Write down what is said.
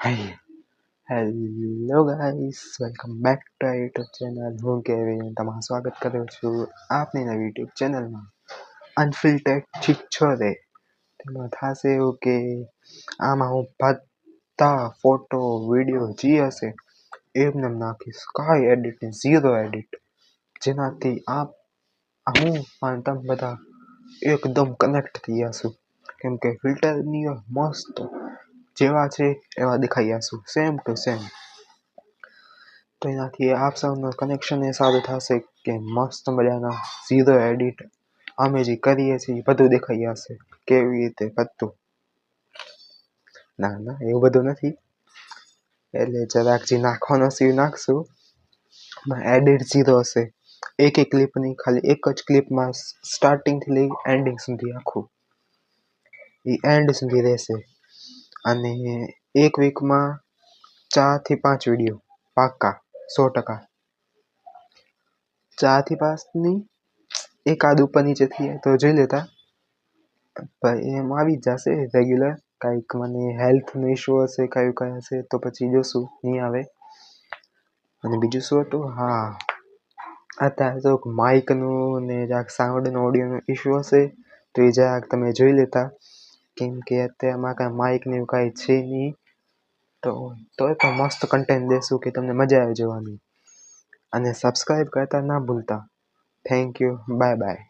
Hi hello guys, welcome back to આ YouTube channel. હું કેવી તમારું સ્વાગત કરું છું આપની નવી યુટ્યુબ ચેનલમાં અનફિલ્ટર્ડ છીછોરે. તેમાં થશે એવું કે આમાં હું બધા ફોટો વિડીયો જે હશે એમને નાખીશ, કાંઈ એડિટ નહીં, ઝીરો એડિટ, જેનાથી હું અને તમે બધા એકદમ કનેક્ટ થઈ જશું. કેમ કે ફિલ્ટરની મસ્ત જેવા છે એવા દેખાઈ જશું, સેમ ટુ સેમ. તો એનાથી આપ સૌનું કનેક્શન એ સારું થશે કે મસ્ત મજાના ઝીરો એડિટ અમે જે કરીએ છીએ બધું દેખાઈ જશે, કેવી રીતે બધું. ના એવું બધું નથી, એટલે જરાક જે નાખવાનો છે એ નાખશું. એડિટ ઝીરો હશે, એક ક્લિપની ખાલી એક જ ક્લિપમાં સ્ટાર્ટિંગથી લઈ એન્ડિંગ સુધી આખું એ એન્ડ સુધી રહેશે. અને એક વીકમાં 4 થી 5 વિડીયો પાક્કા 100%. 4 થી 5 ની એકાદ ઉપર નીચે થઈ તો જોઈ લેતા, પણ એમ આવી જ જશે રેગ્યુલર. કાંઈક મને હેલ્થનો ઇશ્યુ હશે, કયું હશે તો પછી જોશું, નહીં આવે. અને બીજું શું હતું, હા અત્યારે તો માઇકનું ને જરાક સાઉન્ડનો ઓડિયોનો ઇશ્યુ હશે તો એ જરાક તમે જોઈ લેતા. કેમ કે અત્યારમાં કાંઈ માઇક ને એવું કાંઈ છે નહીં, તોય પણ મસ્ત કન્ટેન્ટ દેશું કે તમને મજા આવે જોવાની. અને સબસ્ક્રાઈબ કરતા ના ભૂલતા. Thank you, bye bye.